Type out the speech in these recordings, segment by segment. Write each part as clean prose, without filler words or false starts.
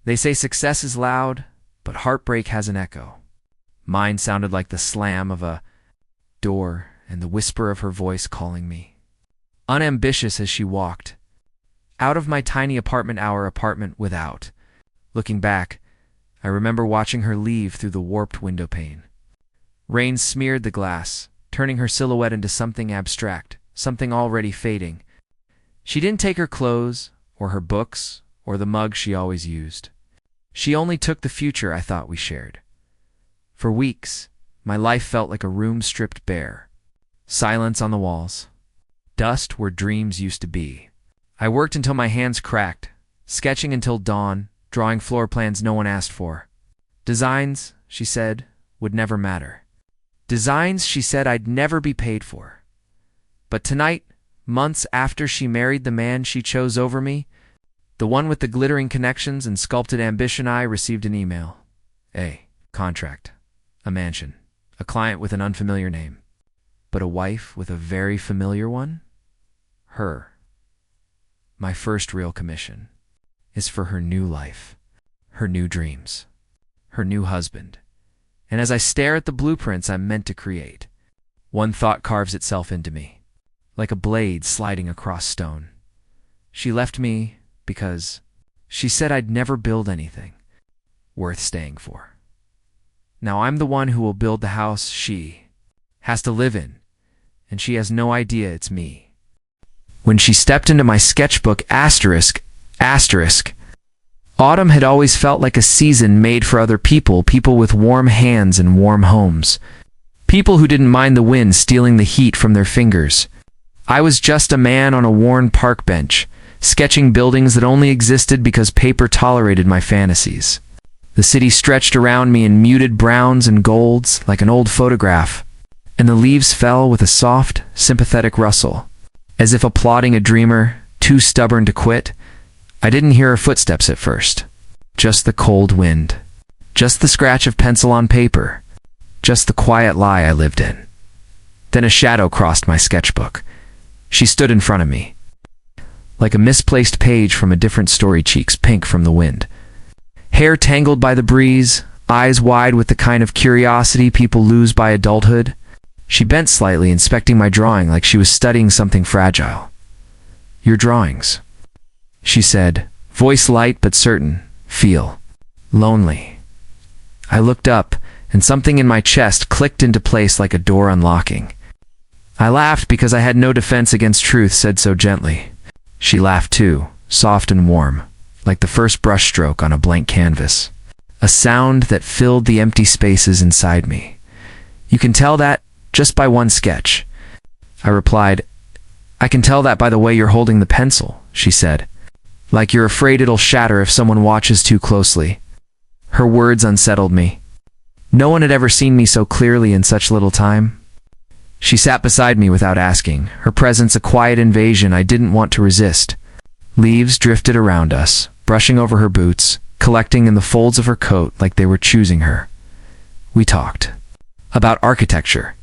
They say success is loud, but heartbreak has an echo. Mine sounded like the slam of a door and the whisper of her voice calling me. Unambitious as she walked, out of my tiny apartment, our apartment without. Looking back, I remember watching her leave through the warped window pane. Rain smeared the glass, turning her silhouette into something abstract, something already fading. She didn't take her clothes, or her books, or the mug she always used. She only took the future I thought we shared. For weeks, my life felt like a room stripped bare. Silence on the walls. Dust where dreams used to be. I worked until my hands cracked, sketching until dawn, drawing floor plans no one asked for. Designs, she said, would never matter. Designs she said I'd never be paid for. But tonight, months after she married the man she chose over me, the one with the glittering connections and sculpted ambition, I received an email. A contract. A mansion. A client with an unfamiliar name. But a wife with a very familiar one? Her. My first real commission is for her new life, her new dreams, her new husband. And as I stare at the blueprints I'm meant to create, one thought carves itself into me, like a blade sliding across stone. She left me because she said I'd never build anything worth staying for. Now I'm the one who will build the house she has to live in, and she has no idea it's me. When she stepped into my sketchbook, asterisk, autumn had always felt like a season made for other people, people with warm hands and warm homes. People who didn't mind the wind stealing the heat from their fingers. I was just a man on a worn park bench, sketching buildings that only existed because paper tolerated my fantasies. The city stretched around me in muted browns and golds like an old photograph, and the leaves fell with a soft, sympathetic rustle, as if applauding a dreamer too stubborn to quit. I didn't hear her footsteps at first. Just the cold wind. Just the scratch of pencil on paper. Just the quiet lie I lived in. Then a shadow crossed my sketchbook. She stood in front of me, like a misplaced page from a different story, cheeks pink from the wind. Hair tangled by the breeze, eyes wide with the kind of curiosity people lose by adulthood. She bent slightly, inspecting my drawing like she was studying something fragile. "Your drawings," she said, voice light but certain, "feel lonely." I looked up, and something in my chest clicked into place like a door unlocking. I laughed because I had no defense against truth said so gently. She laughed too, soft and warm, like the first brushstroke on a blank canvas. A sound that filled the empty spaces inside me. "You can tell that just by one sketch." I replied, "I can tell that by the way you're holding the pencil," she said. "Like you're afraid it'll shatter if someone watches too closely." Her words unsettled me. No one had ever seen me so clearly in such little time. She sat beside me without asking, her presence a quiet invasion I didn't want to resist. Leaves drifted around us, brushing over her boots, collecting in the folds of her coat like they were choosing her. We talked. About architecture.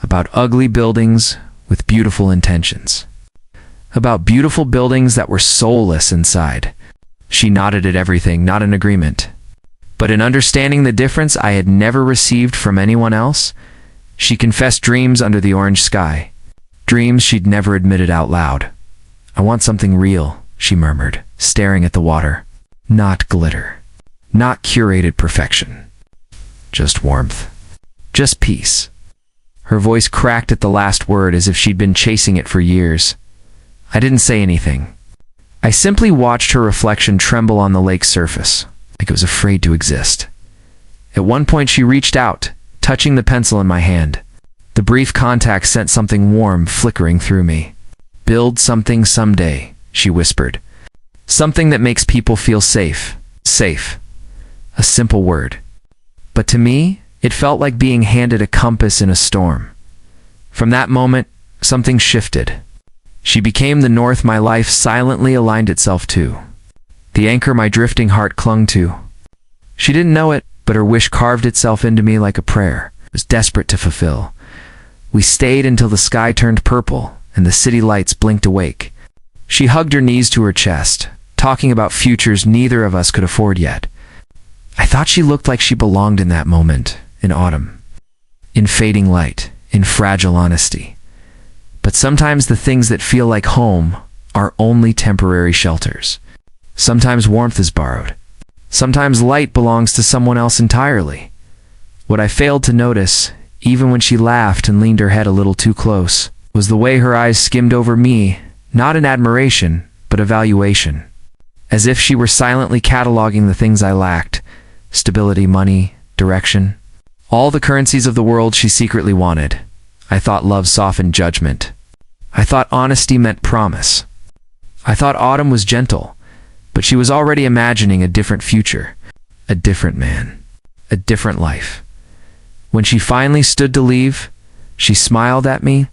About ugly buildings with beautiful intentions. About beautiful buildings that were soulless inside. She nodded at everything, not in agreement. But in understanding the difference I had never received from anyone else, she confessed dreams under the orange sky. Dreams she'd never admitted out loud. "I want something real," she murmured, staring at the water. "Not glitter. Not curated perfection. Just warmth. Just peace." Her voice cracked at the last word as if she'd been chasing it for years. I didn't say anything. I simply watched her reflection tremble on the lake's surface, like it was afraid to exist. At one point she reached out, touching the pencil in my hand. The brief contact sent something warm flickering through me. "Build something someday," she whispered. "Something that makes people feel safe." Safe. A simple word. But to me, it felt like being handed a compass in a storm. From that moment, something shifted. She became the north my life silently aligned itself to. The anchor my drifting heart clung to. She didn't know it, but her wish carved itself into me like a prayer. It was desperate to fulfill. We stayed until the sky turned purple and the city lights blinked awake. She hugged her knees to her chest, talking about futures neither of us could afford yet. I thought she looked like she belonged in that moment, in autumn, in fading light, in fragile honesty. But sometimes the things that feel like home are only temporary shelters. Sometimes warmth is borrowed. Sometimes light belongs to someone else entirely. What I failed to notice, even when she laughed and leaned her head a little too close, was the way her eyes skimmed over me, not in admiration, but evaluation. As if she were silently cataloging the things I lacked: stability, money, direction. All the currencies of the world she secretly wanted. I thought love softened judgment. I thought honesty meant promise. I thought autumn was gentle, but she was already imagining a different future, a different man, a different life. When she finally stood to leave, she smiled at me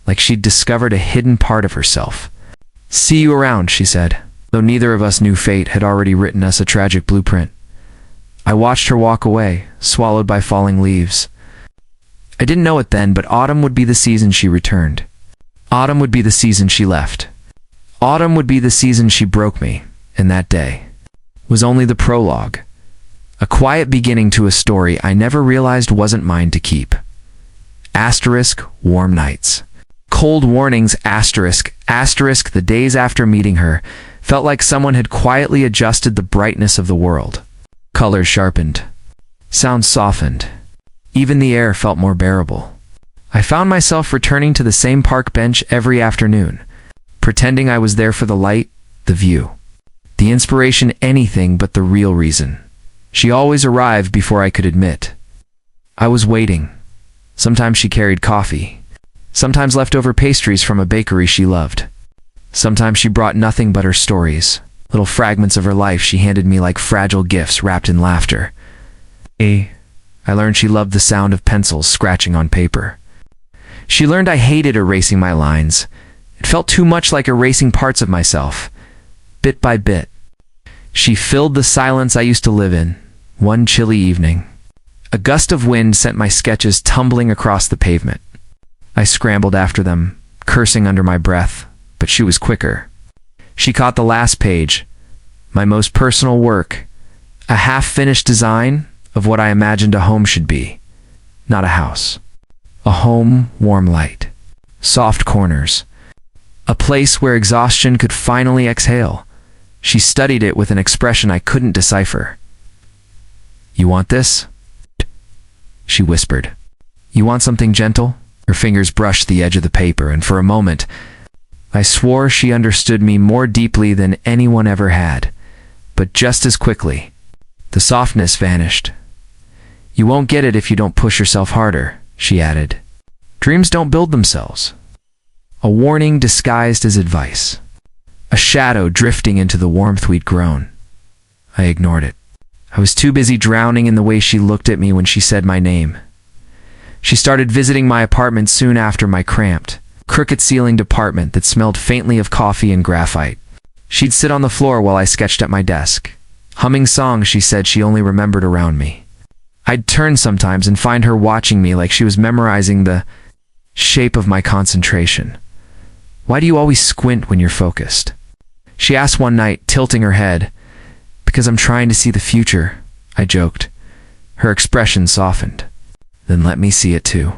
like she'd discovered a hidden part of herself. "See you around," she said, though neither of us knew fate had already written us a tragic blueprint. I watched her walk away, swallowed by falling leaves. I didn't know it then, but autumn would be the season she returned. Autumn would be the season she left. Autumn would be the season she broke me, and that day was only the prologue, a quiet beginning to a story I never realized wasn't mine to keep. Asterisk, warm nights. Cold warnings, asterisk, asterisk. The days after meeting her felt like someone had quietly adjusted the brightness of the world. Colors sharpened. Sounds softened. Even the air felt more bearable. I found myself returning to the same park bench every afternoon, pretending I was there for the light, the view, the inspiration, anything but the real reason. She always arrived before I could admit. I was waiting. Sometimes she carried coffee. Sometimes leftover pastries from a bakery she loved. Sometimes she brought nothing but her stories, little fragments of her life she handed me like fragile gifts wrapped in laughter. I learned she loved the sound of pencils scratching on paper. She learned I hated erasing my lines. It felt too much like erasing parts of myself, bit by bit. She filled the silence I used to live in. One chilly evening, a gust of wind sent my sketches tumbling across the pavement. I scrambled after them, cursing under my breath, but she was quicker. She caught the last page, my most personal work, a half-finished design of what I imagined a home should be. Not a house. A home, warm light, soft corners, a place where exhaustion could finally exhale. She studied it with an expression I couldn't decipher. "You want this?" she whispered. "You want something gentle?" Her fingers brushed the edge of the paper, and for a moment, I swore she understood me more deeply than anyone ever had. But just as quickly, the softness vanished. "You won't get it if you don't push yourself harder," she added. "Dreams don't build themselves." A warning disguised as advice. A shadow drifting into the warmth we'd grown. I ignored it. I was too busy drowning in the way she looked at me when she said my name. She started visiting my apartment soon after my cramped, crooked-ceilinged apartment that smelled faintly of coffee and graphite. She'd sit on the floor while I sketched at my desk, humming songs she said she only remembered around me. I'd turn sometimes and find her watching me like she was memorizing the shape of my concentration. "Why do you always squint when you're focused?" she asked one night, tilting her head. "Because I'm trying to see the future," I joked. Her expression softened. "Then let me see it too."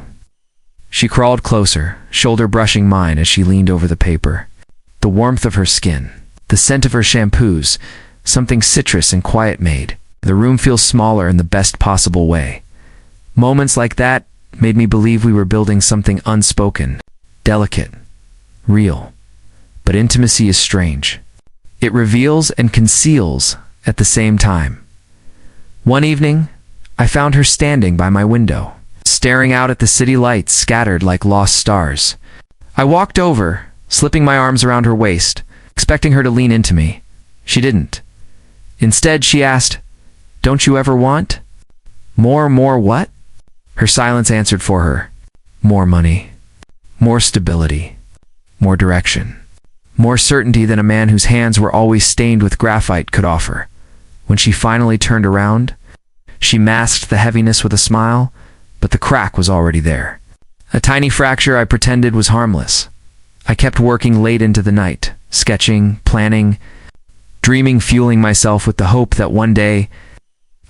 She crawled closer, shoulder brushing mine as she leaned over the paper. The warmth of her skin, the scent of her shampoos, something citrus and quiet made the room feel smaller in the best possible way. Moments like that made me believe we were building something unspoken, delicate, real. But intimacy is strange. It reveals and conceals at the same time. One evening, I found her standing by my window, staring out at the city lights scattered like lost stars. I walked over, slipping my arms around her waist, expecting her to lean into me. She didn't. Instead, she asked, "Don't you ever want?" More what?" Her silence answered for her. "More money. More stability. More direction. More certainty than a man whose hands were always stained with graphite could offer." When she finally turned around, she masked the heaviness with a smile, but the crack was already there. A tiny fracture I pretended was harmless. I kept working late into the night, sketching, planning, dreaming, fueling myself with the hope that one day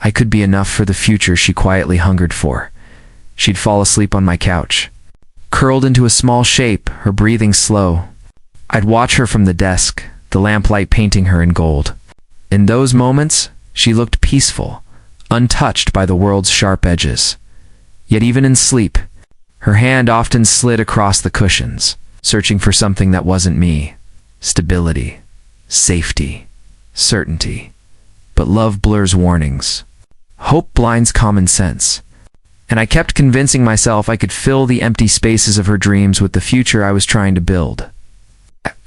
I could be enough for the future she quietly hungered for. She'd fall asleep on my couch, curled into a small shape, her breathing slow. I'd watch her from the desk, the lamplight painting her in gold. In those moments, she looked peaceful, untouched by the world's sharp edges. Yet even in sleep, her hand often slid across the cushions, searching for something that wasn't me. Stability, safety, certainty. But love blurs warnings. Hope blinds common sense. And I kept convincing myself I could fill the empty spaces of her dreams with the future I was trying to build.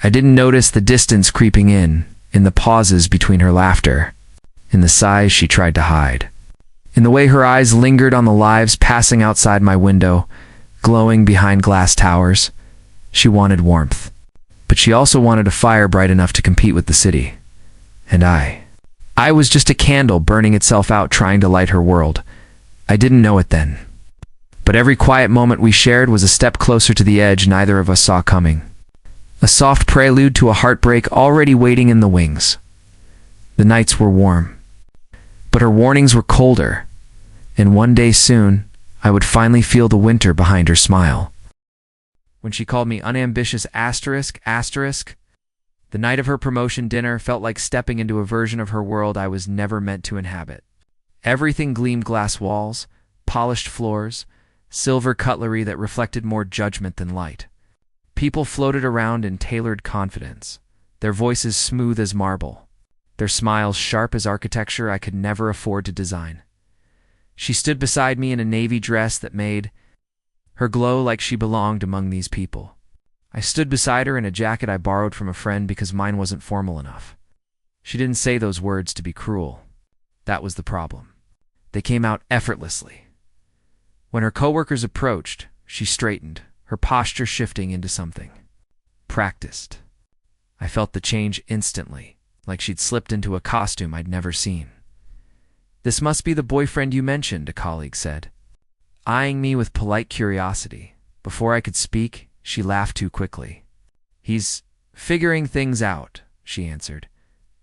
I didn't notice the distance creeping in the pauses between her laughter, in the sighs she tried to hide, in the way her eyes lingered on the lives passing outside my window, glowing behind glass towers. She wanted warmth, but she also wanted a fire bright enough to compete with the city. And I was just a candle burning itself out trying to light her world. I didn't know it then. But every quiet moment we shared was a step closer to the edge neither of us saw coming. A soft prelude to a heartbreak already waiting in the wings. The nights were warm, but her warnings were colder, and one day soon, I would finally feel the winter behind her smile. When she called me unambitious ***, the night of her promotion dinner felt like stepping into a version of her world I was never meant to inhabit. Everything gleamed: glass walls, polished floors, silver cutlery that reflected more judgment than light. People floated around in tailored confidence, their voices smooth as marble, their smiles sharp as architecture I could never afford to design. She stood beside me in a navy dress that made her glow like she belonged among these people. I stood beside her in a jacket I borrowed from a friend because mine wasn't formal enough. She didn't say those words to be cruel. That was the problem. They came out effortlessly. When her coworkers approached, she straightened, her posture shifting into something practiced. I felt the change instantly, like she'd slipped into a costume I'd never seen. "This must be the boyfriend you mentioned," a colleague said, eyeing me with polite curiosity. Before I could speak, she laughed too quickly. "He's figuring things out," she answered.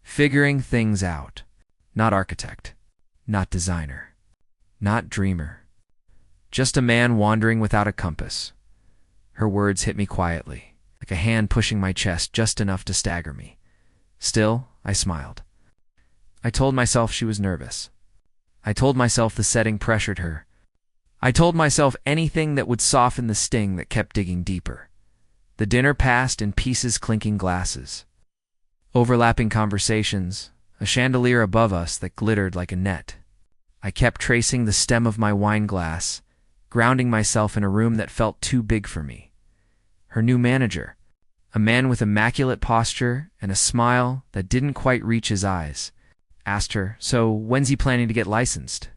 "Figuring things out. Not architect, not designer, not dreamer. Just a man wandering without a compass." Her words hit me quietly, like a hand pushing my chest just enough to stagger me. Still, I smiled. I told myself she was nervous. I told myself the setting pressured her. I told myself anything that would soften the sting that kept digging deeper. The dinner passed in pieces, clinking glasses, overlapping conversations, a chandelier above us that glittered like a net. I kept tracing the stem of my wine glass, grounding myself in a room that felt too big for me. Her new manager, a man with immaculate posture and a smile that didn't quite reach his eyes, asked her, "So when's he planning to get licensed?"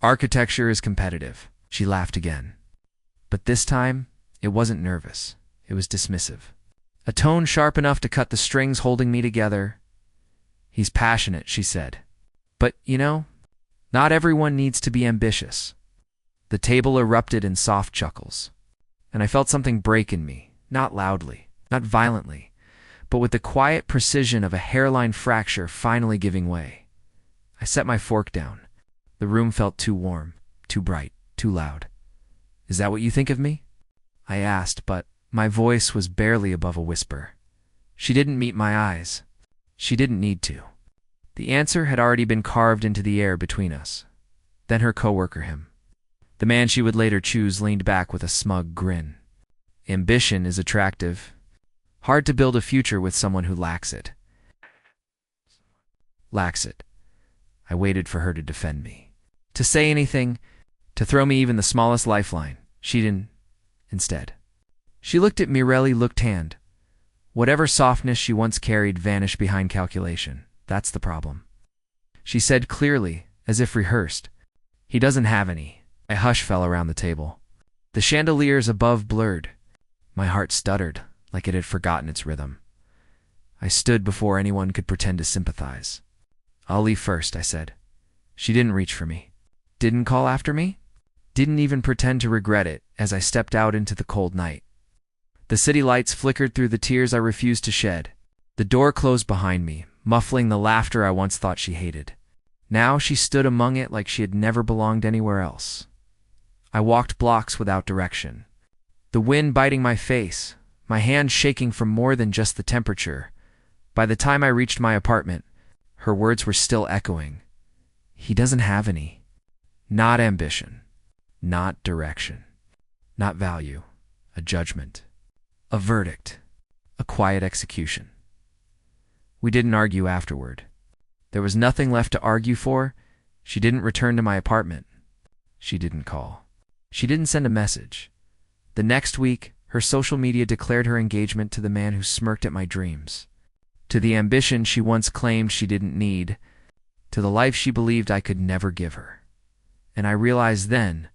"Architecture is competitive," she laughed again. But this time, it wasn't nervous. It was dismissive. A tone sharp enough to cut the strings holding me together. "He's passionate," she said. "But, not everyone needs to be ambitious." The table erupted in soft chuckles, and I felt something break in me, not loudly, not violently, but with the quiet precision of a hairline fracture finally giving way. I set my fork down. The room felt too warm, too bright, too loud. "Is that what you think of me?" I asked, but my voice was barely above a whisper. She didn't meet my eyes. She didn't need to. The answer had already been carved into the air between us. Then her coworker, him, the man she would later choose, leaned back with a smug grin. "Ambition is attractive. Hard to build a future with someone who lacks it." Lacks it. I waited for her to defend me, to say anything, to throw me even the smallest lifeline. She didn't. Instead, she looked at Mirelli, looked hand. Whatever softness she once carried vanished behind calculation. That's the problem. She said clearly, as if rehearsed, "He doesn't have any." A hush fell around the table. The chandeliers above blurred. My heart stuttered, like it had forgotten its rhythm. I stood before anyone could pretend to sympathize. "I'll leave first," I said. She didn't reach for me. Didn't call after me? Didn't even pretend to regret it as I stepped out into the cold night. The city lights flickered through the tears I refused to shed. The door closed behind me, muffling the laughter I once thought she hated. Now she stood among it like she had never belonged anywhere else. I walked blocks without direction, the wind biting my face, my hands shaking from more than just the temperature. By the time I reached my apartment, her words were still echoing. He doesn't have any. Not ambition. Not direction. Not value. A judgment. A verdict. A quiet execution. We didn't argue afterward. There was nothing left to argue for. She didn't return to my apartment. She didn't call. She didn't send a message. The next week, her social media declared her engagement to the man who smirked at my dreams, to the ambition she once claimed she didn't need, to the life she believed I could never give her. And I realized then,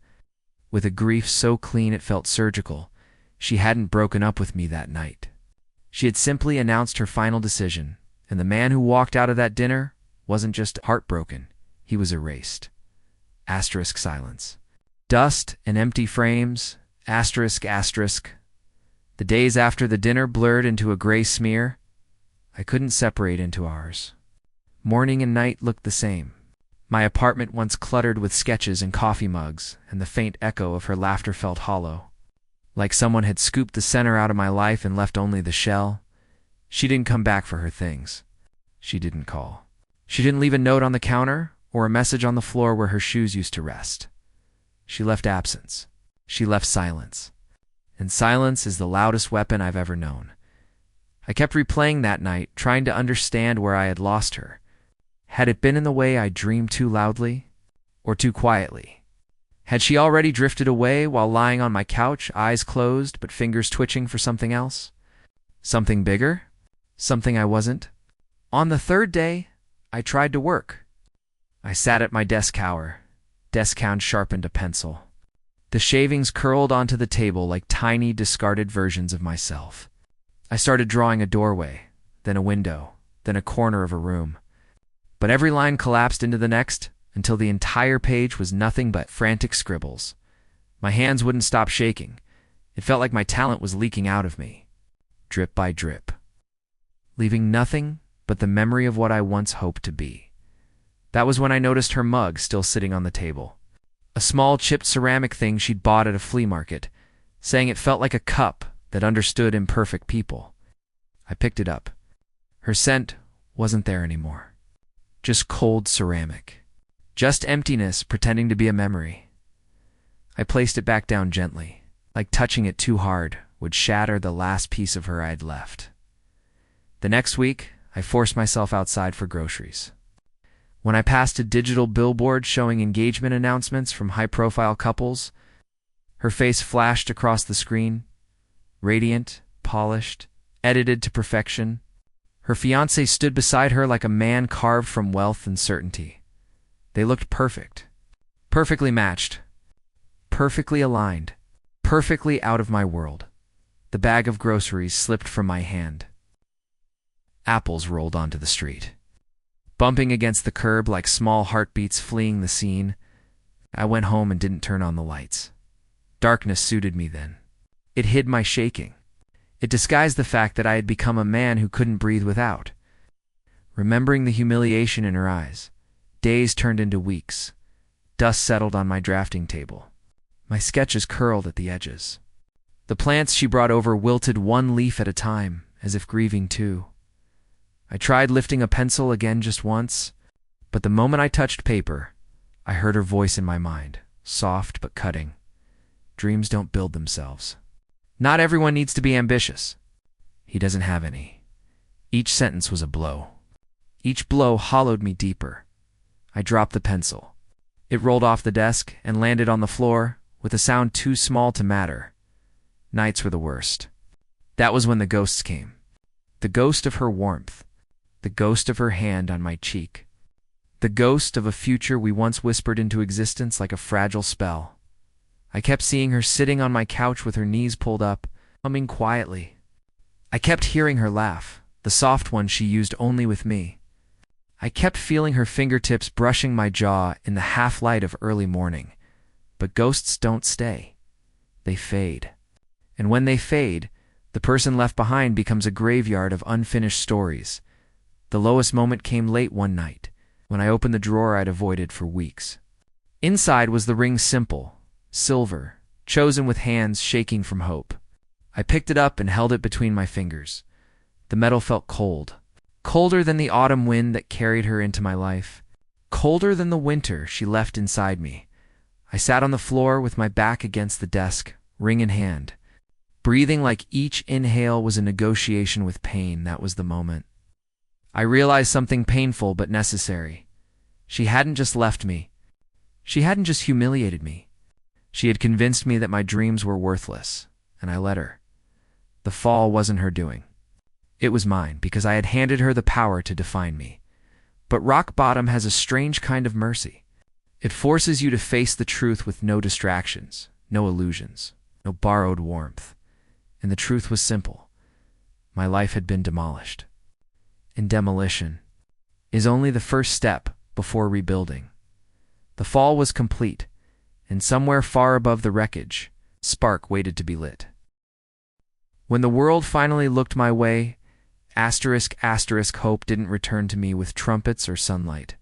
with a grief so clean it felt surgical, she hadn't broken up with me that night. She had simply announced her final decision, and the man who walked out of that dinner wasn't just heartbroken, he was erased. Asterisk silence. Dust and empty frames, asterisk asterisk. The days after the dinner blurred into a gray smear. I couldn't separate into ours. Morning and night looked the same. My apartment once cluttered with sketches and coffee mugs, and the faint echo of her laughter felt hollow. Like someone had scooped the center out of my life and left only the shell. She didn't come back for her things. She didn't call. She didn't leave a note on the counter or a message on the floor where her shoes used to rest. She left absence. She left silence. And silence is the loudest weapon I've ever known. I kept replaying that night, trying to understand where I had lost her. Had it been in the way I dreamed too loudly or too quietly? Had she already drifted away while lying on my couch, eyes closed but fingers twitching for something else? Something bigger? Something I wasn't? On the third day, I tried to work. I sat at my desk hour. Desk hand sharpened a pencil. The shavings curled onto the table like tiny, discarded versions of myself. I started drawing a doorway, then a window, then a corner of a room. But every line collapsed into the next until the entire page was nothing but frantic scribbles. My hands wouldn't stop shaking. It felt like my talent was leaking out of me, drip by drip, leaving nothing but the memory of what I once hoped to be. That was when I noticed her mug still sitting on the table. A small chipped ceramic thing she'd bought at a flea market, saying it felt like a cup that understood imperfect people. I picked it up. Her scent wasn't there anymore. Just cold ceramic. Just emptiness pretending to be a memory. I placed it back down gently, like touching it too hard would shatter the last piece of her I'd left. The next week, I forced myself outside for groceries. When I passed a digital billboard showing engagement announcements from high-profile couples, her face flashed across the screen, radiant, polished, edited to perfection. Her fiancé stood beside her like a man carved from wealth and certainty. They looked perfect, perfectly matched, perfectly aligned, perfectly out of my world. The bag of groceries slipped from my hand. Apples rolled onto the street, bumping against the curb like small heartbeats fleeing the scene. I went home and didn't turn on the lights. Darkness suited me then. It hid my shaking. It disguised the fact that I had become a man who couldn't breathe without. Remembering the humiliation in her eyes, days turned into weeks. Dust settled on my drafting table. My sketches curled at the edges. The plants she brought over wilted one leaf at a time, as if grieving too. I tried lifting a pencil again just once, but the moment I touched paper, I heard her voice in my mind, soft but cutting. Dreams don't build themselves. Not everyone needs to be ambitious. He doesn't have any. Each sentence was a blow. Each blow hollowed me deeper. I dropped the pencil. It rolled off the desk and landed on the floor with a sound too small to matter. Nights were the worst. That was when the ghosts came. The ghost of her warmth. The ghost of her hand on my cheek. The ghost of a future we once whispered into existence like a fragile spell. I kept seeing her sitting on my couch with her knees pulled up, humming quietly. I kept hearing her laugh, the soft one she used only with me. I kept feeling her fingertips brushing my jaw in the half-light of early morning. But ghosts don't stay. They fade. And when they fade, the person left behind becomes a graveyard of unfinished stories. The lowest moment came late one night, when I opened the drawer I'd avoided for weeks. Inside was the ring, simple, silver, chosen with hands shaking from hope. I picked it up and held it between my fingers. The metal felt cold, colder than the autumn wind that carried her into my life, colder than the winter she left inside me. I sat on the floor with my back against the desk, ring in hand, breathing like each inhale was a negotiation with pain. That was the moment I realized something painful but necessary. She hadn't just left me. She hadn't just humiliated me. She had convinced me that my dreams were worthless, and I let her. The fall wasn't her doing. It was mine, because I had handed her the power to define me. But rock bottom has a strange kind of mercy. It forces you to face the truth with no distractions, no illusions, no borrowed warmth. And the truth was simple. My life had been demolished. And demolition is only the first step before rebuilding. The fall was complete, and somewhere far above the wreckage, a spark waited to be lit. When the world finally looked my way, hope didn't return to me with trumpets or sunlight.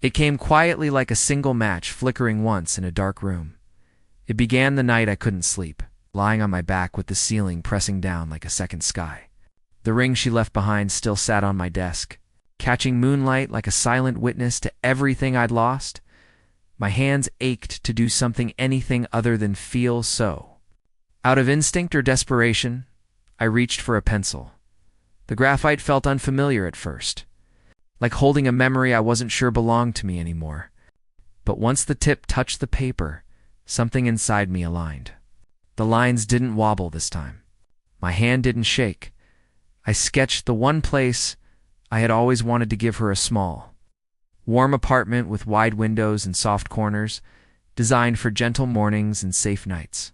It came quietly like a single match flickering once in a dark room. It began the night I couldn't sleep, lying on my back with the ceiling pressing down like a second sky. The ring she left behind still sat on my desk, catching moonlight like a silent witness to everything I'd lost. My hands ached to do something, anything other than feel so. Out of instinct or desperation, I reached for a pencil. The graphite felt unfamiliar at first, like holding a memory I wasn't sure belonged to me anymore. But once the tip touched the paper, something inside me aligned. The lines didn't wobble this time. My hand didn't shake. I sketched the one place I had always wanted to give her: a small, warm apartment with wide windows and soft corners, designed for gentle mornings and safe nights.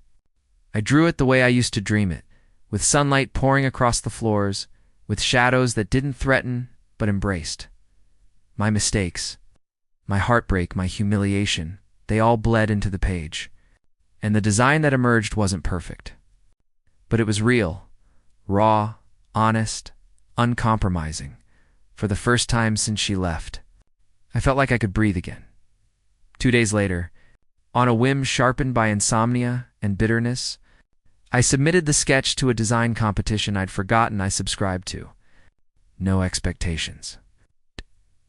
I drew it the way I used to dream it, with sunlight pouring across the floors, with shadows that didn't threaten but embraced. My mistakes, my heartbreak, my humiliation, they all bled into the page. And the design that emerged wasn't perfect. But it was real, raw, honest, uncompromising. For the first time since she left, I felt like I could breathe again. 2 days later, on a whim sharpened by insomnia and bitterness, I submitted the sketch to a design competition I'd forgotten I subscribed to. No expectations.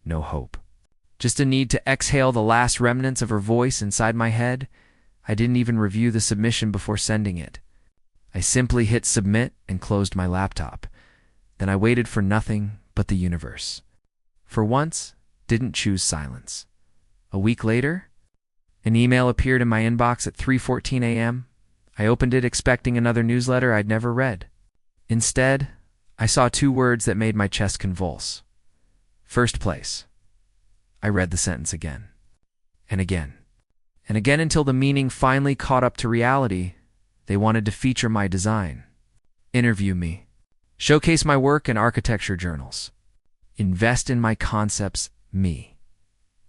No hope. Just a need to exhale the last remnants of her voice inside my head. I didn't even review the submission before sending it. I simply hit submit and closed my laptop. Then I waited for nothing but the universe. For once, didn't choose silence. A week later, an email appeared in my inbox at 3:14 a.m. I opened it expecting another newsletter I'd never read. Instead, I saw 2 words that made my chest convulse. First place. I read the sentence again, and again, and again until the meaning finally caught up to reality. They wanted to feature my design, interview me, showcase my work in architecture journals, invest in my concepts, me.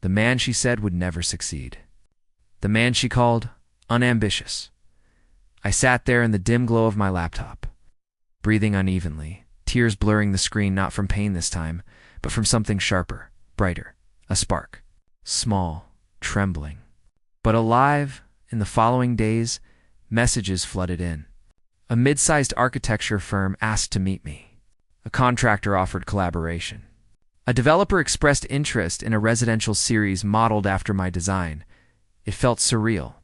The man she said would never succeed. The man she called unambitious. I sat there in the dim glow of my laptop, breathing unevenly, tears blurring the screen, not from pain this time, but from something sharper, brighter, a spark, small, trembling, but alive. In the following days, messages flooded in. A mid-sized architecture firm asked to meet me. A contractor offered collaboration. A developer expressed interest in a residential series modeled after my design. It felt surreal,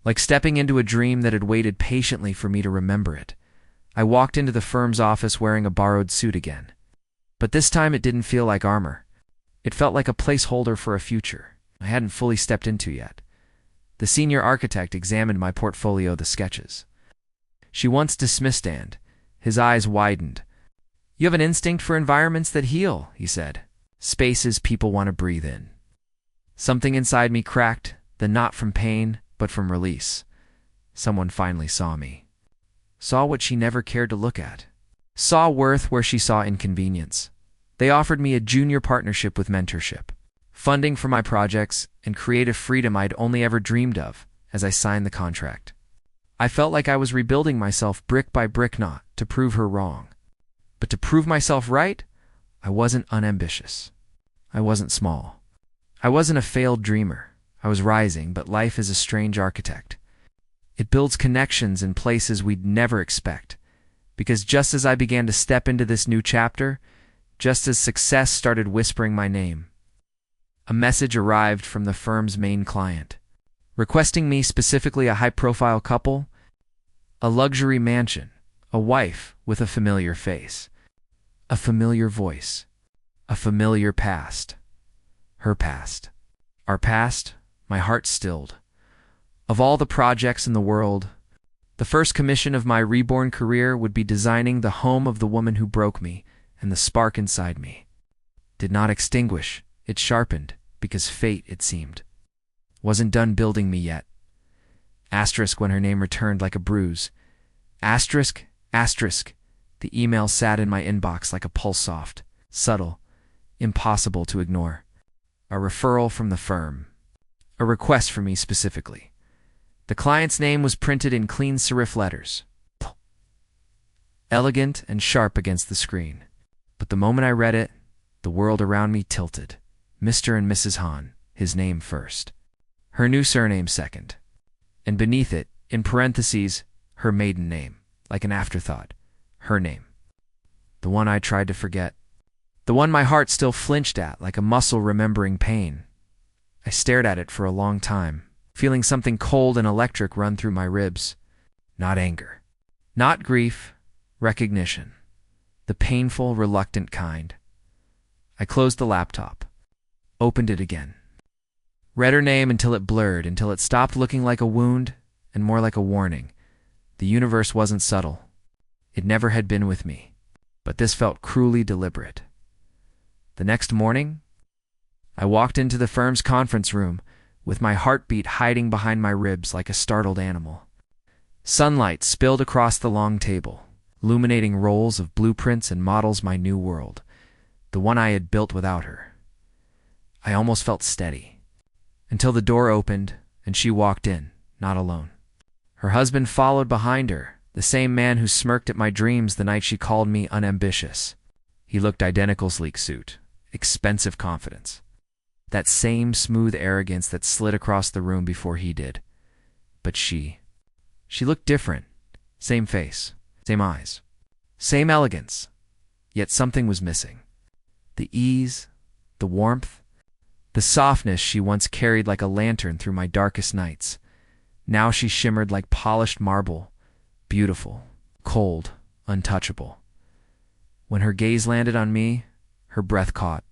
like stepping into a dream that had waited patiently for me to remember it. I walked into the firm's office wearing a borrowed suit again. But this time it didn't feel like armor. It felt like a placeholder for a future I hadn't fully stepped into yet. The senior architect examined my portfolio, the sketches. She once dismissed and, his eyes widened. "You have an instinct for environments that heal," he said. "Spaces people want to breathe in." Something inside me cracked, then not from pain, but from release. Someone finally saw me. Saw what she never cared to look at. Saw worth where she saw inconvenience. They offered me a junior partnership with mentorship, funding for my projects, and creative freedom I'd only ever dreamed of as I signed the contract. I felt like I was rebuilding myself brick by brick, not to prove her wrong, but to prove myself right. I wasn't unambitious. I wasn't small. I wasn't a failed dreamer. I was rising, but life is a strange architect. It builds connections in places we'd never expect. Because just as I began to step into this new chapter, just as success started whispering my name, a message arrived from the firm's main client, requesting me, specifically a high-profile couple, a luxury mansion, a wife with a familiar face, a familiar voice, a familiar past. Her past. Our past, my heart stilled. Of all the projects in the world, the first commission of my reborn career would be designing the home of the woman who broke me, and the spark inside me did not extinguish, it sharpened, because fate, it seemed, wasn't done building me yet. Asterisk when her name returned like a bruise. Asterisk, asterisk, the email sat in my inbox like a pulse, soft, subtle, impossible to ignore. A referral from the firm. A request for me specifically. The client's name was printed in clean serif letters, elegant and sharp against the screen. But the moment I read it, the world around me tilted. Mr. and Mrs. Hahn, his name first. Her new surname second. And beneath it, in parentheses, her maiden name, like an afterthought. Her name. The one I tried to forget. The one my heart still flinched at, like a muscle remembering pain. I stared at it for a long time, feeling something cold and electric run through my ribs. Not anger. Not grief. Recognition. The painful, reluctant kind. I closed the laptop. Opened it again. Read her name until it blurred, until it stopped looking like a wound and more like a warning. The universe wasn't subtle. It never had been with me. But this felt cruelly deliberate. The next morning, I walked into the firm's conference room, with my heartbeat hiding behind my ribs like a startled animal. Sunlight spilled across the long table, illuminating rolls of blueprints and models my new world, the one I had built without her. I almost felt steady, until the door opened and she walked in, not alone. Her husband followed behind her, the same man who smirked at my dreams the night she called me unambitious. He looked identical, sleek suit, expensive confidence. That same smooth arrogance that slid across the room before he did. But she looked different. Same face, same eyes, same elegance. Yet something was missing. The ease, the warmth, the softness she once carried like a lantern through my darkest nights. Now she shimmered like polished marble, beautiful, cold, untouchable. When her gaze landed on me, her breath caught.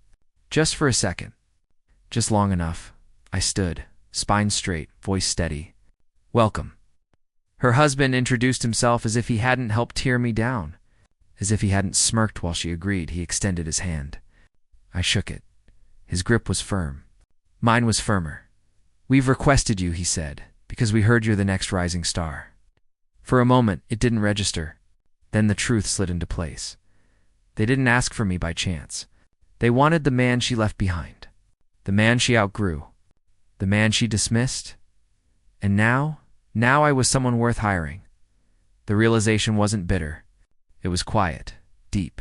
Just for a second. Just long enough. I stood, spine straight, voice steady. Welcome. Her husband introduced himself as if he hadn't helped tear me down. As if he hadn't smirked while she agreed, he extended his hand. I shook it. His grip was firm. Mine was firmer. We've requested you, he said, because we heard you're the next rising star. For a moment, it didn't register. Then the truth slid into place. They didn't ask for me by chance. They wanted the man she left behind. The man she outgrew. The man she dismissed. And now I was someone worth hiring. The realization wasn't bitter. It was quiet, deep,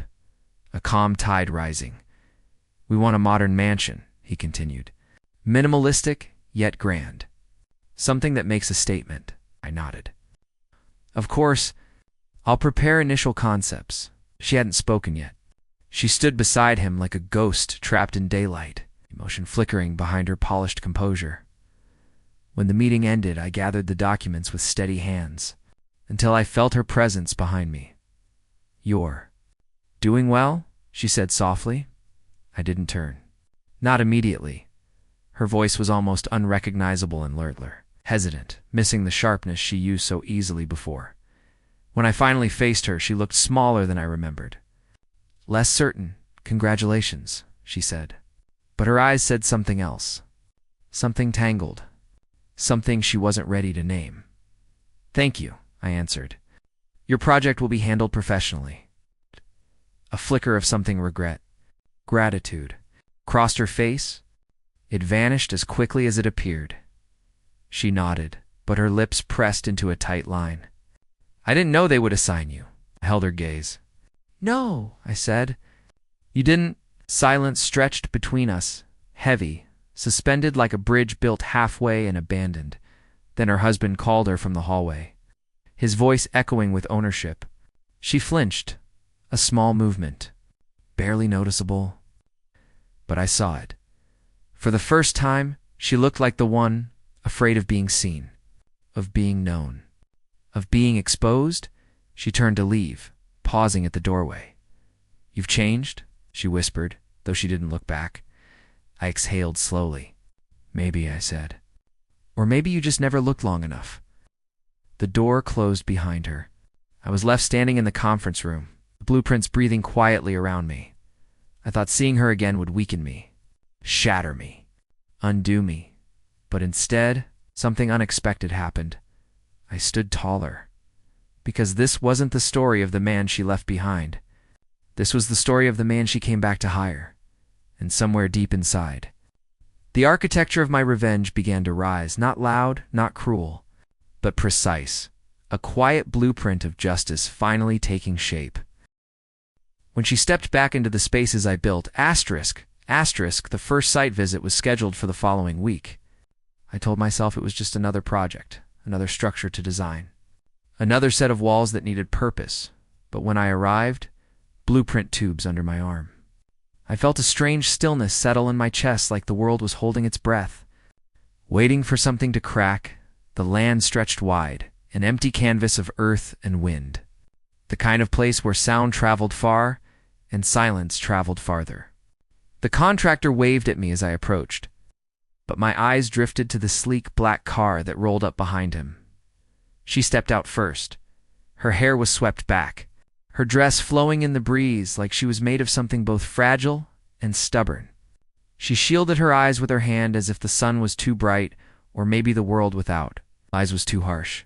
a calm tide rising. We want a modern mansion, he continued. Minimalistic, yet grand. Something that makes a statement, I nodded. Of course, I'll prepare initial concepts. She hadn't spoken yet. She stood beside him like a ghost trapped in daylight, emotion flickering behind her polished composure. When the meeting ended, I gathered the documents with steady hands, until I felt her presence behind me. You're doing well? She said softly. I didn't turn. Not immediately. Her voice was almost unrecognizable in Lertler, hesitant, missing the sharpness she used so easily before. When I finally faced her, she looked smaller than I remembered. Less certain. Congratulations, she said. But her eyes said something else. Something tangled. Something she wasn't ready to name. Thank you, I answered. Your project will be handled professionally. A flicker of something regret. Gratitude. Crossed her face. It vanished as quickly as it appeared. She nodded, but her lips pressed into a tight line. I didn't know they would assign you. I held her gaze. No, I said. You didn't? Silence stretched between us, heavy, suspended like a bridge built halfway and abandoned. Then her husband called her from the hallway, his voice echoing with ownership. She flinched, a small movement, barely noticeable, but I saw it. For the first time, she looked like the one afraid of being seen, of being known, of being exposed. She turned to leave, pausing at the doorway. "You've changed?" she whispered, though she didn't look back. I exhaled slowly. "Maybe," I said. "Or maybe you just never looked long enough." The door closed behind her. I was left standing in the conference room, the blueprints breathing quietly around me. I thought seeing her again would weaken me, shatter me, undo me. But instead, something unexpected happened. I stood taller. Because this wasn't the story of the man she left behind. This was the story of the man she came back to hire. And somewhere deep inside, the architecture of my revenge began to rise, not loud, not cruel, but precise, a quiet blueprint of justice finally taking shape. When she stepped back into the spaces I built, the first site visit was scheduled for the following week. I told myself it was just another project, another structure to design, another set of walls that needed purpose. But when I arrived, blueprint tubes under my arm, I felt a strange stillness settle in my chest, like the world was holding its breath, waiting for something to crack. The land stretched wide, an empty canvas of earth and wind, the kind of place where sound traveled far and silence traveled farther. The contractor waved at me as I approached, but my eyes drifted to the sleek black car that rolled up behind him. She stepped out first. Her hair was swept back, her dress flowing in the breeze like she was made of something both fragile and stubborn. She shielded her eyes with her hand as if the sun was too bright, or maybe the world without eyes was too harsh.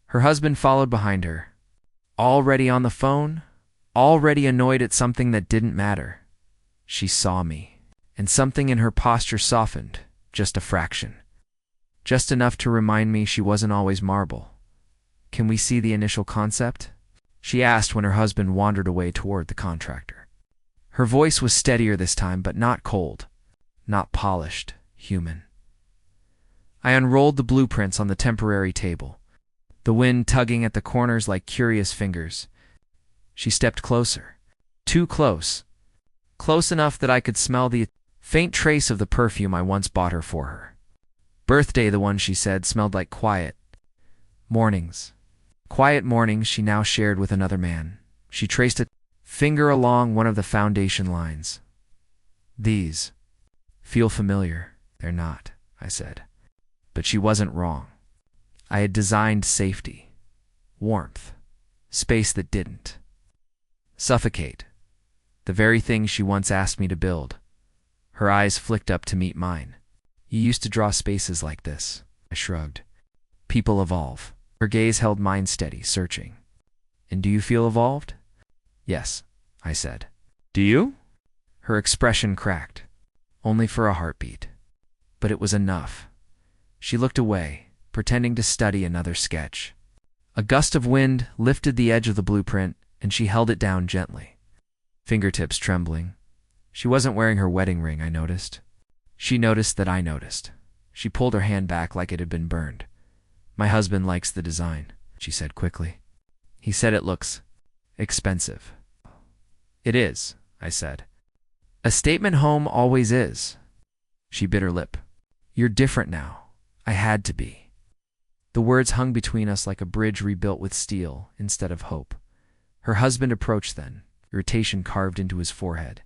Her husband followed behind her, already on the phone, already annoyed at something that didn't matter. She saw me, and something in her posture softened, just a fraction. Just enough to remind me she wasn't always marble. "Can we see the initial concept?" she asked when her husband wandered away toward the contractor. Her voice was steadier this time, but not cold, not polished, human. I unrolled the blueprints on the temporary table, the wind tugging at the corners like curious fingers. She stepped closer, too close, close enough that I could smell the faint trace of the perfume I once bought her for her. Birthday, the one she said, smelled like quiet mornings. Quiet mornings she now shared with another man. She traced a finger along one of the foundation lines. "These feel familiar." "They're not," I said. But she wasn't wrong. I had designed safety, warmth, space that didn't suffocate, the very thing she once asked me to build. Her eyes flicked up to meet mine. "You used to draw spaces like this." I shrugged. "People evolve." Her gaze held mine steady, searching. "And do you feel evolved?" "Yes," I said. "Do you?" Her expression cracked. Only for a heartbeat. But it was enough. She looked away, pretending to study another sketch. A gust of wind lifted the edge of the blueprint, and she held it down gently, fingertips trembling. She wasn't wearing her wedding ring, I noticed. She noticed that I noticed. She pulled her hand back like it had been burned. "My husband likes the design," she said quickly. "He said it looks expensive." "It is," I said. "A statement home always is." She bit her lip. "You're different now. I had to be." The words hung between us like a bridge rebuilt with steel instead of hope. Her husband approached then, irritation carved into his forehead.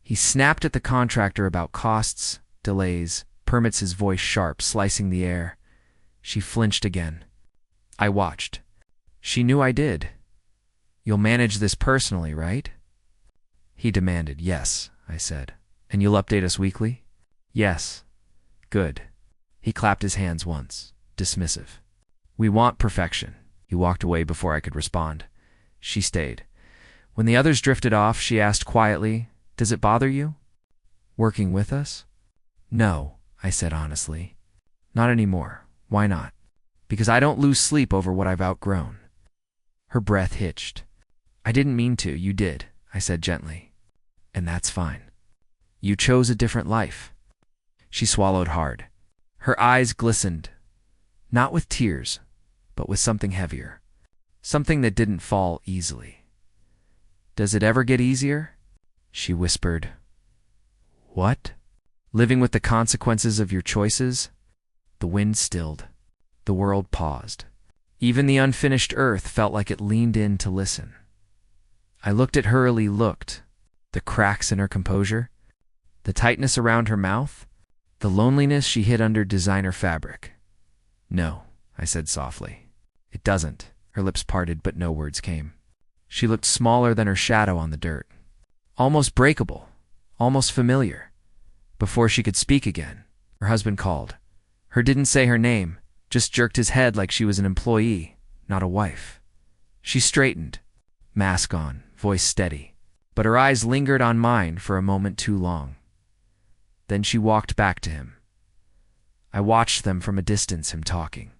He snapped at the contractor about costs, delays, permits, his voice sharp, slicing the air. She flinched again. I watched. She knew I did. "You'll manage this personally, right?" He demanded. "Yes," I said. "And you'll update us weekly?" "Yes." "Good." He clapped his hands once, dismissive. "We want perfection." He walked away before I could respond. She stayed. When the others drifted off, she asked quietly, "Does it bother you, working with us?" "No," I said honestly. "Not anymore." "Why not?" "Because I don't lose sleep over what I've outgrown." Her breath hitched. "I didn't mean to. You did," I said gently. "And that's fine." You chose a different life." She swallowed hard. Her eyes glistened, not with tears, but with something heavier. Something that didn't fall easily. "Does it ever get easier?" she whispered. "What?" "Living with the consequences of your choices?" The wind stilled. The world paused. Even the unfinished earth felt like it leaned in to listen. I looked at her. Looked. The cracks in her composure, the tightness around her mouth, the loneliness she hid under designer fabric. "No," I said softly. "It doesn't." Her lips parted, but no words came. She looked smaller than her shadow on the dirt. Almost breakable, almost familiar. Before she could speak again, her husband called. Her didn't say her name, just jerked his head like she was an employee, not a wife. She straightened, mask on, voice steady, but her eyes lingered on mine for a moment too long. Then she walked back to him. I watched them from a distance, him talking,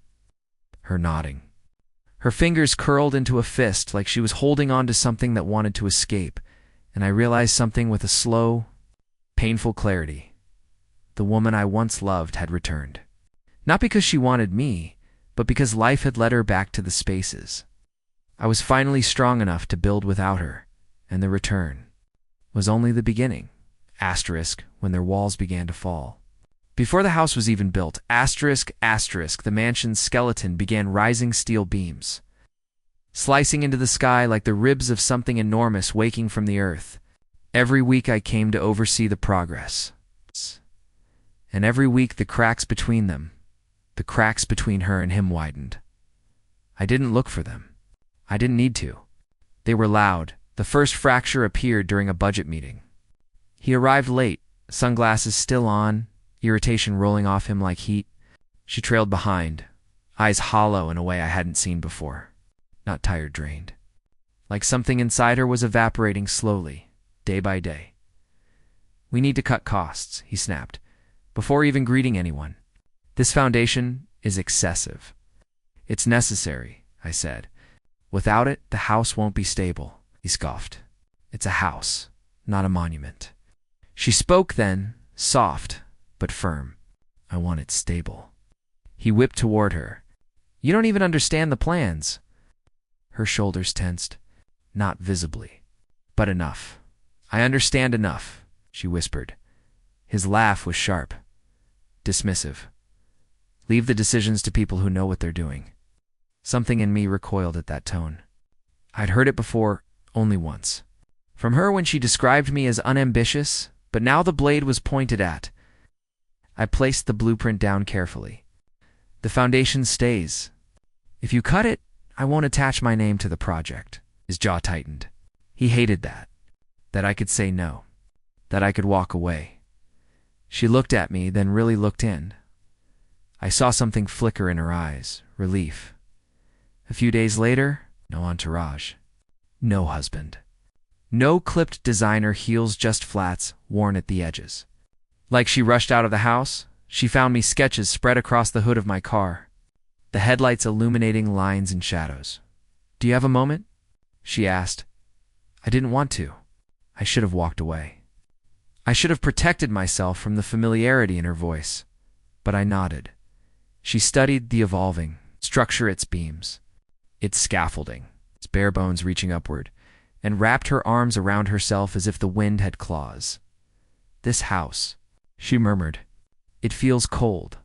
her nodding. Her fingers curled into a fist like she was holding on to something that wanted to escape, and I realized something with a slow, painful clarity. The woman I once loved had returned. Not because she wanted me, but because life had led her back to the spaces. I was finally strong enough to build without her, and the return was only the beginning. Asterisk, when their walls began to fall. Before the house was even built, asterisk, the mansion's skeleton began rising steel beams, slicing into the sky like the ribs of something enormous waking from the earth. Every week I came to oversee the progress. And every week the cracks between them, the cracks between her and him widened. I didn't look for them. I didn't need to. They were loud. The first fracture appeared during a budget meeting. He arrived late, sunglasses still on, irritation rolling off him like heat. She trailed behind, eyes hollow in a way I hadn't seen before. Not tired, drained. Like something inside her was evaporating slowly, day by day. "We need to cut costs," he snapped, before even greeting anyone. "This foundation is excessive." "It's necessary," I said. "Without it, the house won't be stable." He scoffed. "It's a house, not a monument." She spoke then, soft but firm. "I want it stable." He whipped toward her. "You don't even understand the plans." Her shoulders tensed. Not visibly, but enough. "I understand enough," she whispered. His laugh was sharp, dismissive. "Leave the decisions to people who know what they're doing." Something in me recoiled at that tone. I'd heard it before, only once. From her when she described me as unambitious, but now the blade was pointed at. I placed the blueprint down carefully. "The foundation stays. If you cut it, I won't attach my name to the project." His jaw tightened. He hated that. That I could say no. That I could walk away. She looked at me, then really looked in. I saw something flicker in her eyes, relief. A few days later, no entourage. No husband. No clipped designer heels, just flats, worn at the edges. Like she rushed out of the house, she found me sketches spread across the hood of my car, the headlights illuminating lines and shadows. "Do you have a moment?" she asked. I didn't want to. I should have walked away. I should have protected myself from the familiarity in her voice, but I nodded. She studied the evolving structure, its beams, its scaffolding, its bare bones reaching upward, and wrapped her arms around herself as if the wind had claws. "This house," she murmured. "It feels cold."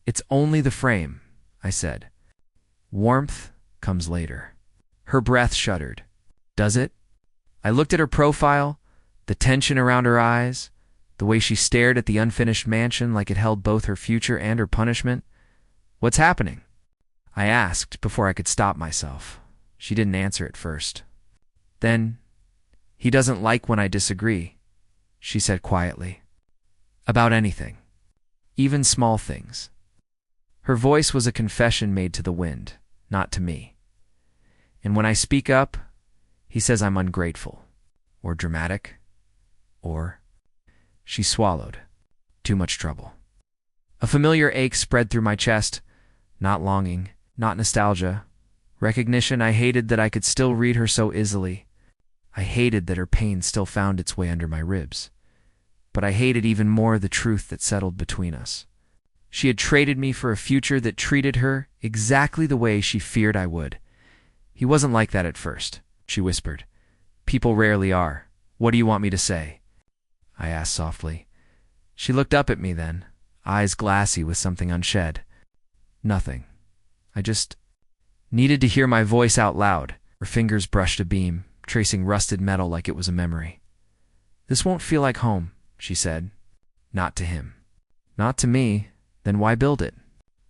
"It's only the frame," I said. "Warmth comes later." Her breath shuddered. "Does it?" I looked at her profile, the tension around her eyes, the way she stared at the unfinished mansion like it held both her future and her punishment. "What's happening?" I asked before I could stop myself. She didn't answer at first. Then, "He doesn't like when I disagree," she said quietly. "About anything. Even small things." Her voice was a confession made to the wind, not to me. "And when I speak up, he says I'm ungrateful, or dramatic, or—" She swallowed. Too much trouble. A familiar ache spread through my chest, not longing, not nostalgia. Recognition. I hated that I could still read her so easily. I hated that her pain still found its way under my ribs. but I hated even more the truth that settled between us. She had traded me for a future that treated her exactly the way she feared I would. He wasn't like that at first, she whispered. People rarely are. What do you want me to say? I asked softly. She looked up at me then, eyes glassy with something unshed. Nothing. I just needed to hear my voice out loud. Her fingers brushed a beam, tracing rusted metal like it was a memory. This won't feel like home, she said. Not to him. Not to me. Then why build it?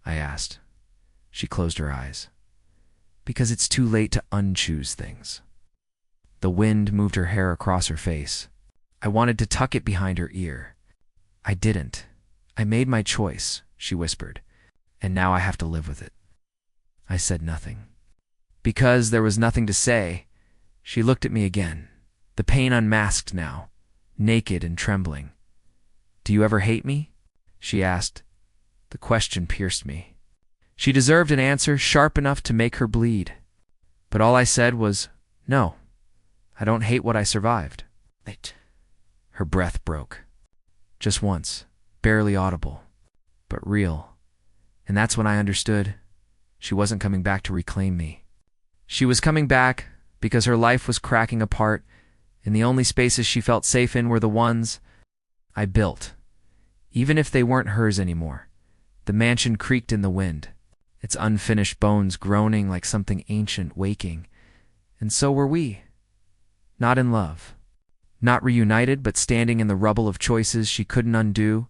I asked. She closed her eyes. Because it's too late to unchoose things. The wind moved her hair across her face. I wanted to tuck it behind her ear. I didn't. I made my choice, she whispered, and now I have to live with it. I said nothing. Because there was nothing to say, she looked at me again, the pain unmasked now, naked and trembling. Do you ever hate me? She asked. The question pierced me. She deserved an answer sharp enough to make her bleed. But all I said was, no, I don't hate what I survived. Her breath broke. Just once, barely audible, but real. And that's when I understood she wasn't coming back to reclaim me. She was coming back because her life was cracking apart, and the only spaces she felt safe in were the ones I built. Even if they weren't hers anymore. The mansion creaked in the wind, its unfinished bones groaning like something ancient waking. And so were we. Not in love. Not reunited, but standing in the rubble of choices she couldn't undo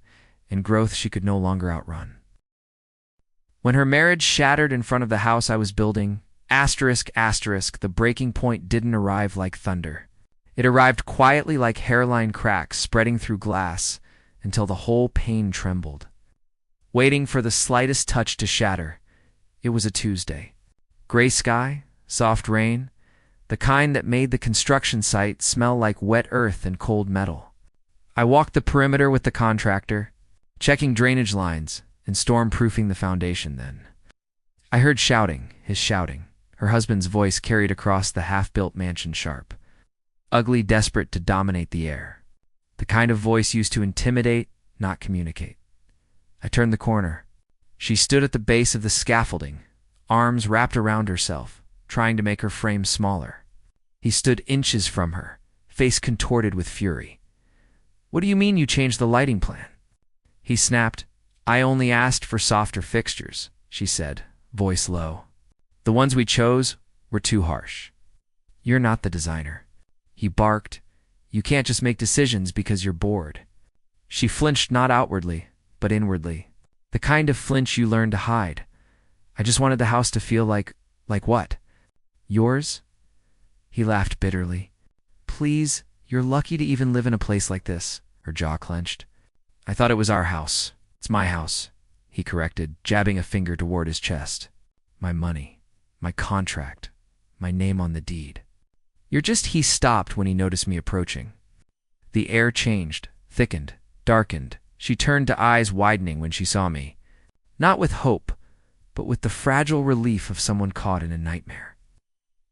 and growth she could no longer outrun. When her marriage shattered in front of the house I was building, the breaking point didn't arrive like thunder. It arrived quietly like hairline cracks spreading through glass until the whole pane trembled. Waiting for the slightest touch to shatter. It was a Tuesday. Gray sky, soft rain, the kind that made the construction site smell like wet earth and cold metal. I walked the perimeter with the contractor, checking drainage lines and storm-proofing the foundation then. I heard shouting, his shouting, her husband's voice carried across the half-built mansion sharp. Ugly, desperate to dominate the air. The kind of voice used to intimidate, not communicate. I turned the corner. She stood at the base of the scaffolding, arms wrapped around herself, trying to make her frame smaller. He stood inches from her, face contorted with fury. What do you mean you changed the lighting plan? He snapped. I only asked for softer fixtures, she said, voice low. The ones we chose were too harsh. You're not the designer. He barked. You can't just make decisions because you're bored. She flinched not outwardly, but inwardly. The kind of flinch you learn to hide. I just wanted the house to feel like what? Yours? He laughed bitterly. Please, you're lucky to even live in a place like this. Her jaw clenched. I thought it was our house. It's my house, he corrected, jabbing a finger toward his chest. My money, my contract, my name on the deed. He stopped when he noticed me approaching. The air changed, thickened, darkened. She turned to eyes widening when she saw me. Not with hope, but with the fragile relief of someone caught in a nightmare.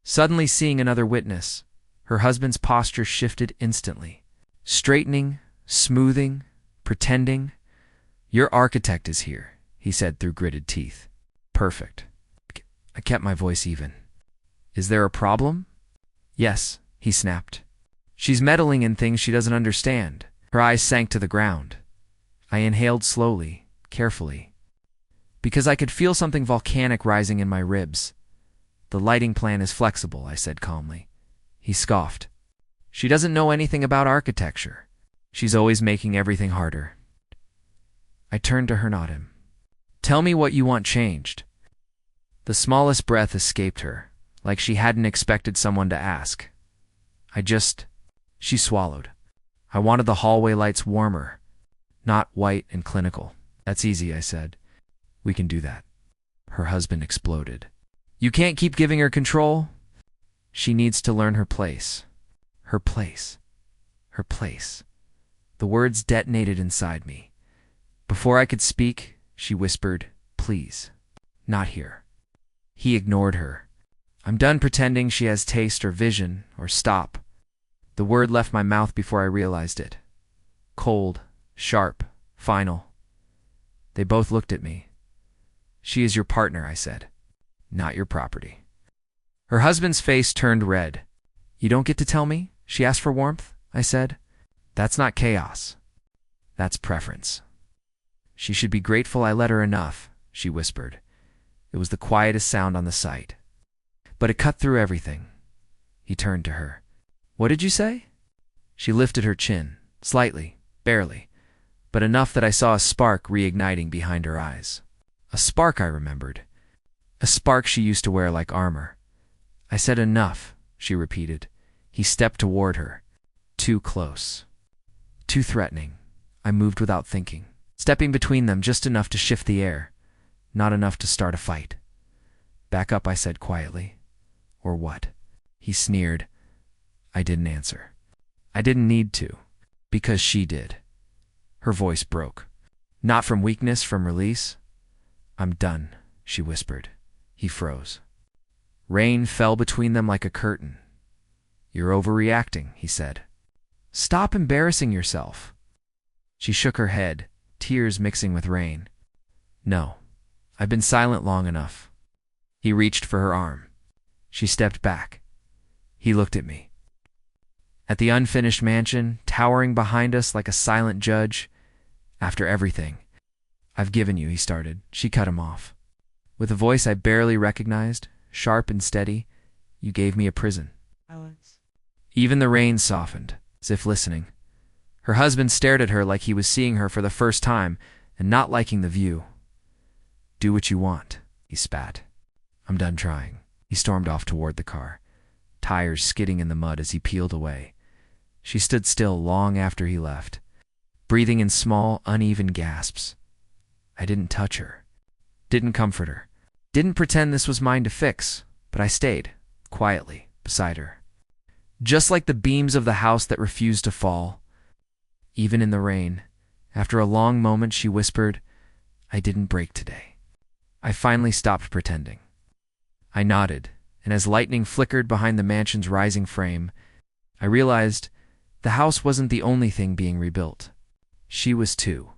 Suddenly seeing another witness, her husband's posture shifted instantly. Straightening, smoothing, pretending. Your architect is here, he said through gritted teeth. Perfect. I kept my voice even. Is there a problem? Yes, he snapped. She's meddling in things she doesn't understand. Her eyes sank to the ground. I inhaled slowly, carefully, because I could feel something volcanic rising in my ribs. The lighting plan is flexible, I said calmly. He scoffed. She doesn't know anything about architecture. She's always making everything harder. I turned to her, not him. Tell me what you want changed. The smallest breath escaped her, like she hadn't expected someone to ask. She swallowed. I wanted the hallway lights warmer, not white and clinical. That's easy, I said. We can do that. Her husband exploded. You can't keep giving her control. She needs to learn her place. Her place. Her place. The words detonated inside me. Before I could speak, she whispered, please, not here. He ignored her. I'm done pretending she has taste or vision or stop. The word left my mouth before I realized it. cold, sharp, final. They both looked at me. "She is your partner," I said, "not your property." Her husband's face turned red. "You don't get to tell me?" she asked for warmth. I said, "That's not chaos. That's preference." "She should be grateful I let her enough," she whispered. It was the quietest sound on the site. But it cut through everything. He turned to her. "What did you say?" She lifted her chin, slightly, barely, but enough that I saw a spark reigniting behind her eyes. A spark I remembered. A spark she used to wear like armor. I said, "Enough," she repeated. He stepped toward her. Too close. Too threatening. I moved without thinking, stepping between them just enough to shift the air, not enough to start a fight. "Back up," I said quietly. "Or what?" He sneered. I didn't answer. I didn't need to, because she did. Her voice broke. Not from weakness, from release. "I'm done," she whispered. He froze. Rain fell between them like a curtain. "You're overreacting," he said. "Stop embarrassing yourself." She shook her head, tears mixing with rain. "No, I've been silent long enough." He reached for her arm. She stepped back. He looked at me. At the unfinished mansion, towering behind us like a silent judge, "After everything I've given you," he started. She cut him off. With a voice I barely recognized, sharp and steady, "You gave me a prison." Even the rain softened, as if listening. Her husband stared at her like he was seeing her for the first time and not liking the view. "Do what you want," he spat. "I'm done trying." He stormed off toward the car, tires skidding in the mud as he peeled away. She stood still long after he left, breathing in small, uneven gasps. I didn't touch her, didn't comfort her, didn't pretend this was mine to fix, but I stayed, quietly, beside her. Just like the beams of the house that refused to fall. Even in the rain, after a long moment she whispered, "I didn't break today." I finally stopped pretending. I nodded, and as lightning flickered behind the mansion's rising frame, I realized the house wasn't the only thing being rebuilt. She was too.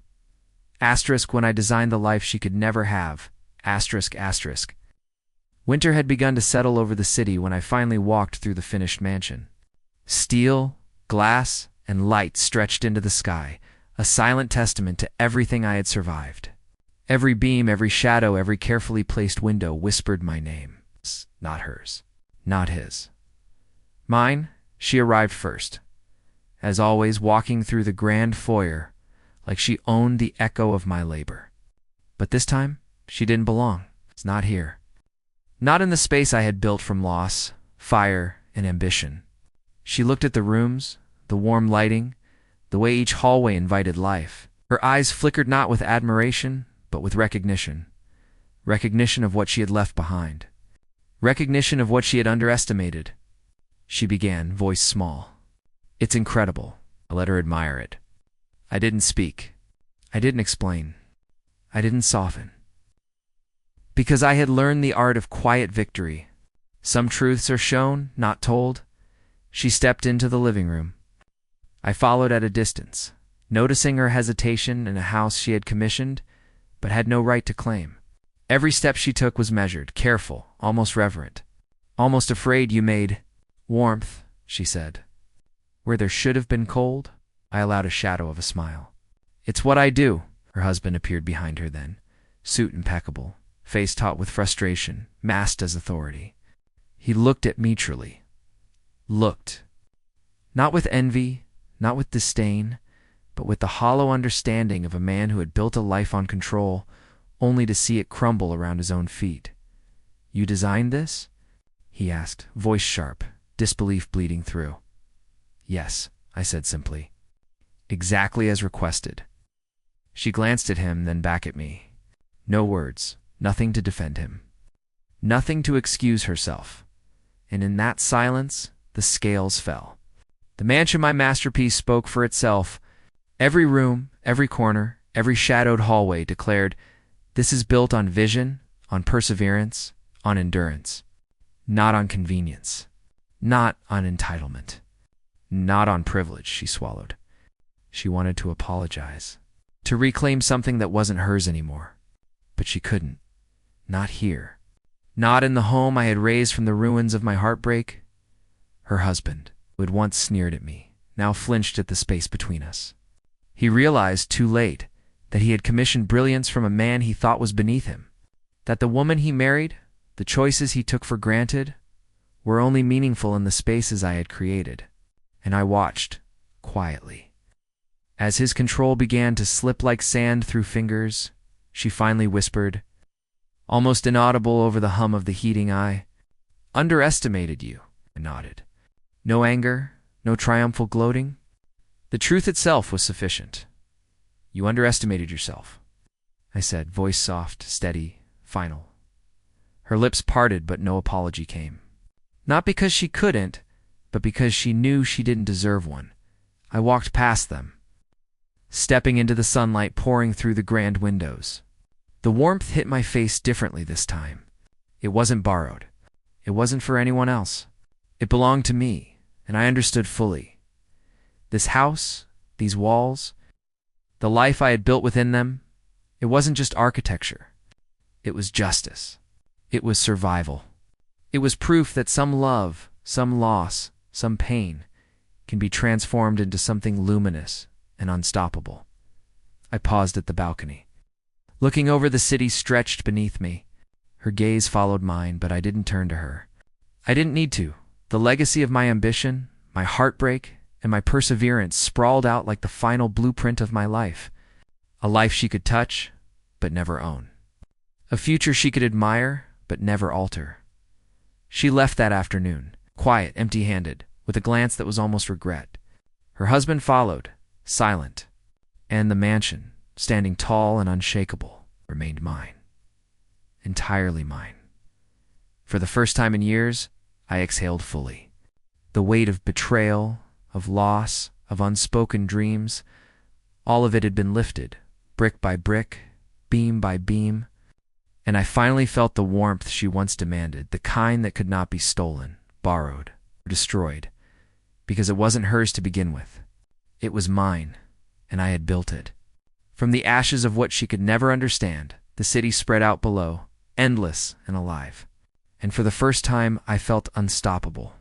Asterisk when I designed the life she could never have. Asterisk, asterisk. Winter had begun to settle over the city when I finally walked through the finished mansion. Steel, glass, and light stretched into the sky, a silent testament to everything I had survived. Every beam, every shadow, every carefully placed window whispered my name. Not hers. Not his. Mine, she arrived first. As always, walking through the grand foyer, like she owned the echo of my labor. But this time, she didn't belong. It's not here. Not in the space I had built from loss, fire, and ambition. She looked at the rooms, the warm lighting, the way each hallway invited life. Her eyes flickered not with admiration, but with recognition. Recognition of what she had left behind. Recognition of what she had underestimated. She began, voice small. "It's incredible." I let her admire it. I didn't speak. I didn't explain. I didn't soften. Because I had learned the art of quiet victory. Some truths are shown, not told. She stepped into the living room. I followed at a distance, noticing her hesitation in a house she had commissioned, but had no right to claim. Every step she took was measured, careful, almost reverent. "Almost afraid you made warmth," she said. "Where there should have been cold?" I allowed a shadow of a smile. "It's what I do." Her husband appeared behind her then, suit impeccable, face taut with frustration, masked as authority. He looked at me truly. Looked. Not with envy, not with disdain, but with the hollow understanding of a man who had built a life on control, only to see it crumble around his own feet. "You designed this?" he asked, voice sharp, disbelief bleeding through. "Yes," I said simply. "Exactly as requested." She glanced at him, then back at me. No words, nothing to defend him. Nothing to excuse herself. And in that silence, the scales fell. The mansion, my masterpiece, spoke for itself. Every room, every corner, every shadowed hallway declared, "This is built on vision, on perseverance, on endurance. Not on convenience. Not on entitlement. Not on privilege," she swallowed. She wanted to apologize, to reclaim something that wasn't hers anymore. But she couldn't. Not here. Not in the home I had raised from the ruins of my heartbreak. Her husband, who had once sneered at me, now flinched at the space between us. He realized, too late, that he had commissioned brilliance from a man he thought was beneath him. That the woman he married, the choices he took for granted, were only meaningful in the spaces I had created. And I watched, quietly. As his control began to slip like sand through fingers, she finally whispered, almost inaudible over the hum of the heating eye, "Underestimated you." I nodded. No anger, no triumphal gloating. The truth itself was sufficient. "You underestimated yourself," I said, voice soft, steady, final. Her lips parted, but no apology came. Not because she couldn't, but because she knew she didn't deserve one. I walked past them, stepping into the sunlight pouring through the grand windows. The warmth hit my face differently this time. It wasn't borrowed. It wasn't for anyone else. It belonged to me, and I understood fully. This house, these walls, the life I had built within them, it wasn't just architecture. It was justice. It was survival. It was proof that some love, some loss, some pain can be transformed into something luminous and unstoppable. I paused at the balcony. Looking over the city stretched beneath me. Her gaze followed mine, but I didn't turn to her. I didn't need to. The legacy of my ambition, my heartbreak, and my perseverance sprawled out like the final blueprint of my life. A life she could touch, but never own. A future she could admire, but never alter. She left that afternoon, quiet, empty-handed, with a glance that was almost regret. Her husband followed, silent, and the mansion, standing tall and unshakable, remained mine. Entirely mine. For the first time in years, I exhaled fully. The weight of betrayal, of loss, of unspoken dreams, all of it had been lifted, brick by brick, beam by beam, and I finally felt the warmth she once demanded, the kind that could not be stolen, borrowed, or destroyed, because it wasn't hers to begin with. It was mine, and I had built it. From the ashes of what she could never understand, the city spread out below, endless and alive. And for the first time, I felt unstoppable.